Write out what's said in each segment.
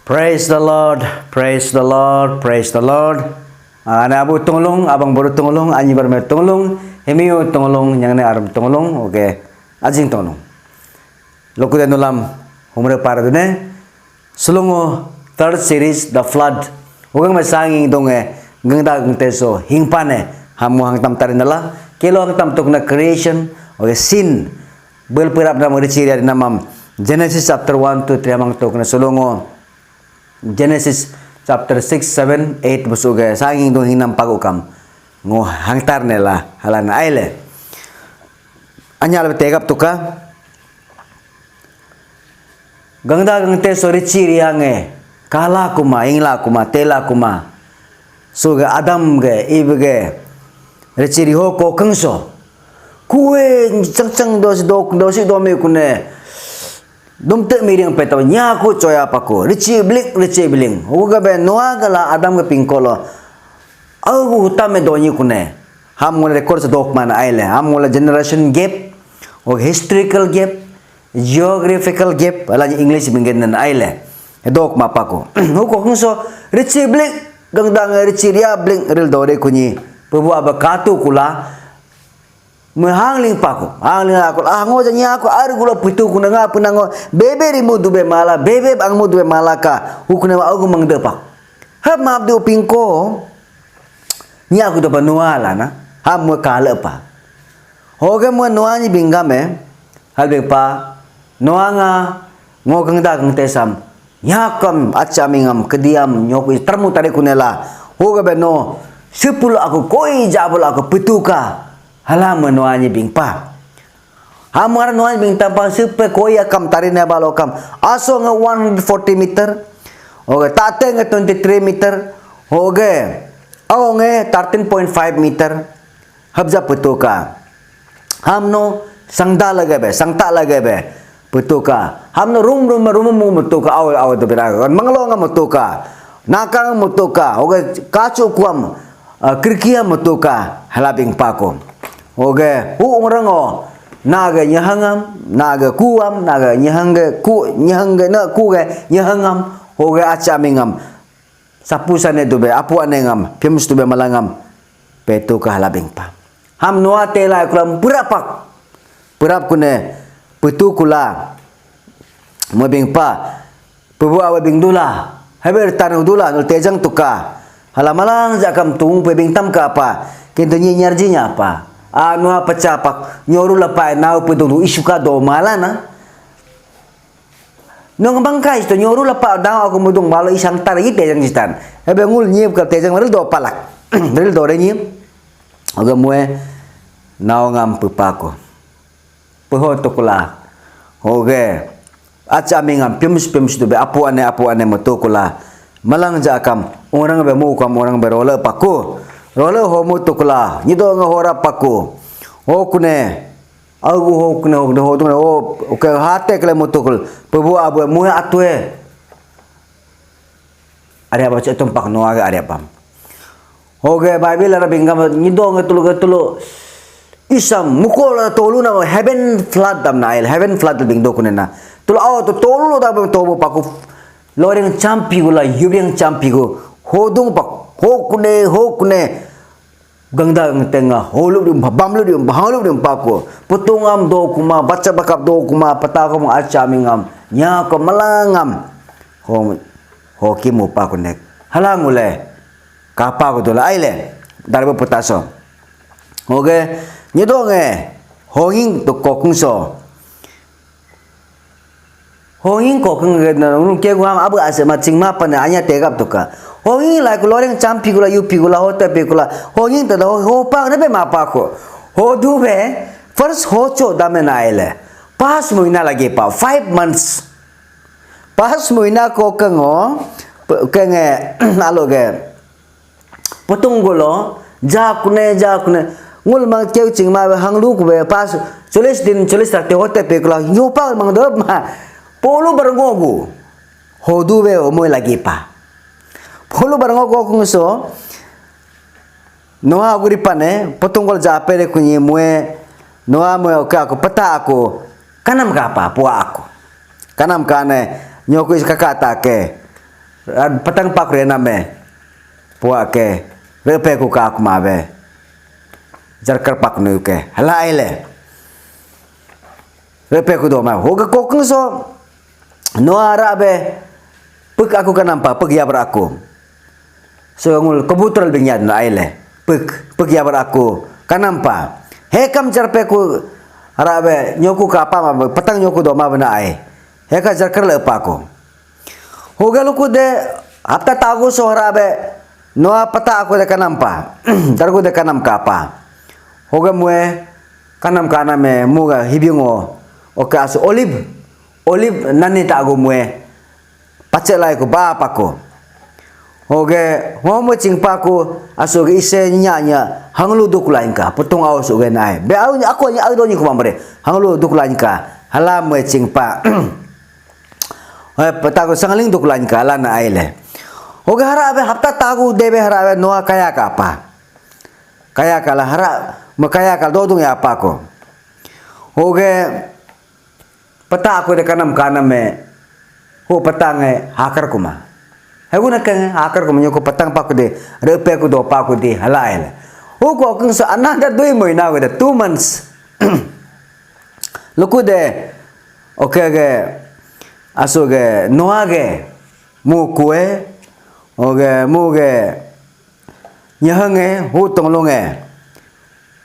Praise the Lord, praise the Lord, praise the Lord. Ana abu tungulong, abang baru tungulong, anyi baru tungulong, hemiu tungulong, yang ne aram tungulong, oke, ajing tungulong. Loku dan ulam, umur para dune, sulungo third series The Flood. Ugang masanging donge, gengda gengteso, hingpane, hamu hang tam tarinala, kelo hang tam tuk na creation, oke sin, belpirap na mengeciri dari namam Genesis chapter 1 to 3 amang tuk na sulungo. Genesis chapter 6, 7, 8 busuga sanging dong hinam pagukam ngo hangtar nela halana aile anyal betegap tuka gangda gangte sori ciri hange kala kuma ingla kuma tela kuma suga adam ge ibge reciri hoko kengso kue cang dos dosi domi kune dom te miring petaw nyaku coya paku rici bling uga be noa gala adam ke pingkolo au hutame donyi kune ham ngole record sa dok man aile ham ngole generation gap o historical gap geographical gap ala english bingen nan aile dok ma paku huko kungso rici bling gangdang rici ria bling ril dore kunyi pebu abakatu kula mehangling paku hangling aku ngo janya aku ar gula pitu kuna nga punango bebe rimu dube mala bebe bang mu dube malaka ukuna aku mangdepak hab maaf du pingko ni aku do banuala na ham mo kala pa hoge mo noani bingame halbe pa noanga ngogang dagang tesam nyakam acamingam kediam nyoku termu tadi kunela hoge beno sepuluh aku koi jabul aku pituka halaman noanya bingpa hamar noanya bing tampa supe koya kam tarina balokam aso nga 140 meter oge tate nga 23 meter oge aw nga 13.5 meter habja putuka hamno sangta lage be putuka hamno rum mu mutuka aw to biraga manglo nga mutuka nakang mutuka oge kacu kuam kirkia mutuka halabing pako oge urango naga nyahangam naga kuam naga nyahange na kuge nyahangam oge acamingam sapusane dube apuanengam pimus dube malangam petu kahalabing pa ham noa tela kulam purap kune petu kula mabing pa pebu awabing dula haber tanu dula nul tejang tuka halamalang jakam tung pebing tam ka apa kinto nyarjinya apa anu apa capak nyoru lepai nau pedulu isuka do malana nong bangkai to nyoru lepai nau aku mudung malo isang tar ite yang jitan hebe ngul nyiep ka tejang maril do palak maril do re nyiep aga mue nau ngam pupako peho to kula oge aca mingam pimus do be apu ane metukula malang jakam orang be mu kam orang berola paku role homo tukula nido nga hora paku okune agu hokune oke hate kle mutukul pebu abu muhe atue ari apa cetum pak no aga ari apa oke bible ara bingam nido nga tulu isam mukol tolu na heaven flood dam nail heaven flood bing do kunena tulu aw to tolu da tobu paku loreng champi gula yubeng champi go hodung pak hokune gangda tengah holu dim bamlu dim bahalu dim paku putungam do kuma baca bakap do kuma patakom acamingam nya ko malangam hokimu paku nek halangule kapa ko dola aile darbo putaso oge nyedonge honging to kokungso honging kokung na ke guam abu ase macing mapan anya tegap tuka honging la kuloreng champi gula yupi gula hote pe gula honging tada ho pa ne be mapa ko ho dube first hocho dame na ele pas muina lagi pa 5 months pas muina ko kengo kenge aloge potong gulo jakune ngul mang keu ching ma hanglu ko be pas 40 din 40 rakte hote pe gula yopa mang do ma polo barangogu hodube omoy lagi pa polo barangogu kungso noa guripane potongol japere kunyi mue noa mue oka aku peta aku kanam ka apa pua aku kanam kane nyoko is kakata ke petang pak re name puak ke repe ku ka aku mabe jar kar pak nu ke hala ile repe ku do ma hoga kokung so no ara be pek aku kan nampak pek ya beraku so ngul kebuturan bingyad na ile pek ya beraku kan nampak hekam jar pe ku ara be nyoku ka apa ma petang nyoku do ma bena ai heka jar kar le pa ko hoga lu ku de hafta tagu so ara be noa pata aku de kanampa dargo de kanam kapa hoga mue kanam kana me muga hibingo oke asu olive nani tagu mue pacelai ko ba pako hoge homo cingpa ko asu ge ise nya hanglu duk lain ka potong aus ge nai be au aku nya au ni ko mamre hanglu duk lain ka hala mue cingpa pata ko sangaling duk lain ka ala na aile hoga hara abe hafta tagu debe hara abe noa kaya ka apa kaya kala hara makaya kal dodung ya apa ko hoge pata aku de kanam me ho patang hakar kuma heguna kan hakar kuma nyoko patang pa ko de repe ko do pa ko de halail ho ko kung sa another 2 mo ina ko de 2 months luku de okay ge aso ge noa ge mu kue oge muge nyahange hu tonglonge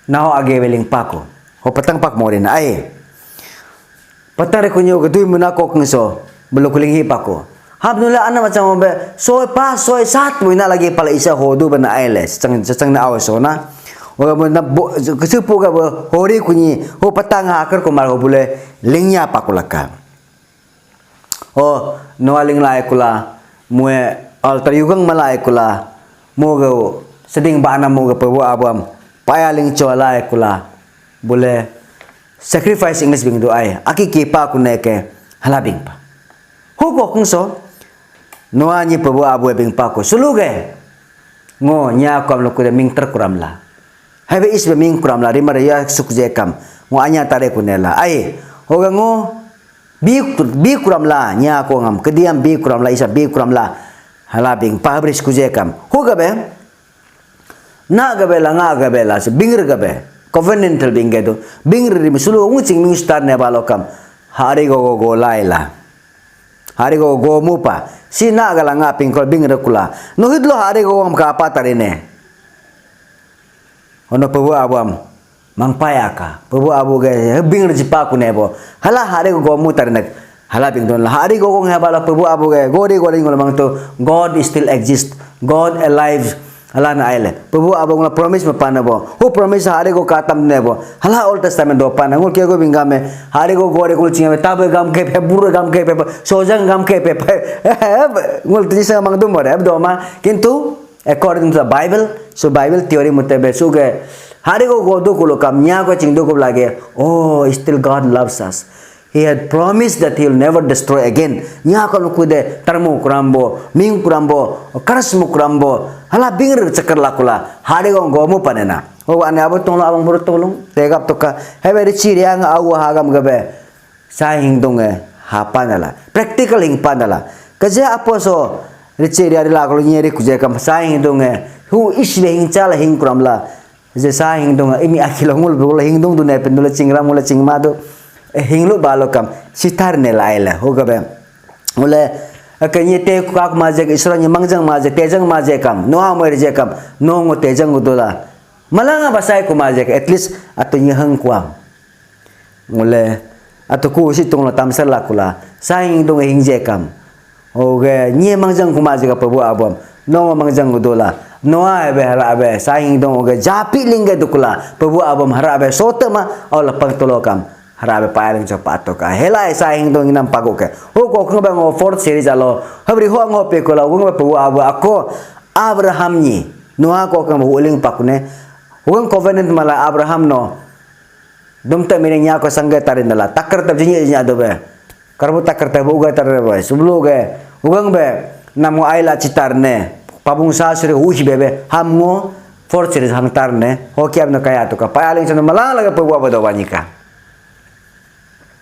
nao age beling pako ho patang pak mo rin ai patare kunyo ge dui muna ko kungso belukuling hi pako habnula ana macam be soy pa soy sat mo ina lagi pala isa hodu bana ai le cang na awas na oge mo na kesupu ga hori kunyi ho patang akar ko mar ho bule lingnya pakulaka oh noaling lai kula mue altar yugang malai kula moga seding bana moga pewa abam payaling cholai kula boleh sacrifice English bing do ai aki kipa kuneke halabing pa huko kungso noani pewa abu bing pa ko suluge ngo nya kam loku de ming terkuram la have is be ming kuram la rimar ya sukje kam ngo anya tare kunela ai hoga ngo bi kuram la nya ko ngam kediam bi kuram la isa bi kuram la halabing pabris kujekam hu gabe na gabe la nga gabe la se bingir gabe covenantal bingedo bingir ri musulu ngucing ming star ne balokam hari go laila hari go mupa si na gala nga pingkol bingir kula no hidlo hari go am ka apa tarine ono pebu abam mang payaka pebu abu ge bingir jipa ku nebo hala hari go mu tarine halaping don hari go ngha bala pebu abu ge gori ngol mang to God still exist God alive hala na aile pebu abu ngla promise ma panabo who promise hari go katam nebo hala old testament do pana ngol ke go bingame hari go gori kul chinga tabe gam ke pe buru gam ke pe sojang gam ke pe ngol tisa mang do more do ma kintu according to the Bible so Bible theory mutabe so ge hari go do kulo kam nya go ching do ko lage oh still God loves us. He had promised that he will never destroy again. Nya ko kude tarmu kurambo, ming kurambo, karasmu kurambo. Hala bingir cakar lakula. Hari go gomu panena. O ane abo tonglo abang buru tolong. Tegap toka. Hebe ciri ang awu hagam gabe. Sa hingdong hapanala. Practical hing panala. Kaja apo so ciri ari lakulu nyeri kuje kam sa hingdong hu isbe hing chala hing kuramla. Je sa hingdong imi akilongul bula hingdong du ne pendula cingram mula cingmadu. Hinglu balokam sitar ne laila hogabe mule akanye te kak maje isranya mangjang maje tejang maje kam noa moir je kam no ngo tejang udola malanga basai ku maje at least ato nyahang kwam mule ato ku sitong la tamsar lakula saing dong hingje kam oge nye mangjang ku maje ka pabu abam no ngo mangjang udola noa be hara be saing dong oge japi lingge dukula pabu abam hara be sotema aw lapang tolokam harabe paling cepat to ka helai saing dong inam pagoke ho ko ko bang 4th series alo habri ho ngo pe ko la wo pe abu ako Abraham ni noa ko ka uling pakune wo covenant mala Abraham no dum ta mine nya ko sangga tarin dala takar ta jinya nya do be karbu takar ta buga tar be sublu ge ugang be namu aila citarne pabung sasre uhi bebe hamngo 4th series hang tarne ho kiam no kaya to ka paling sono mala laga pe wa do wanika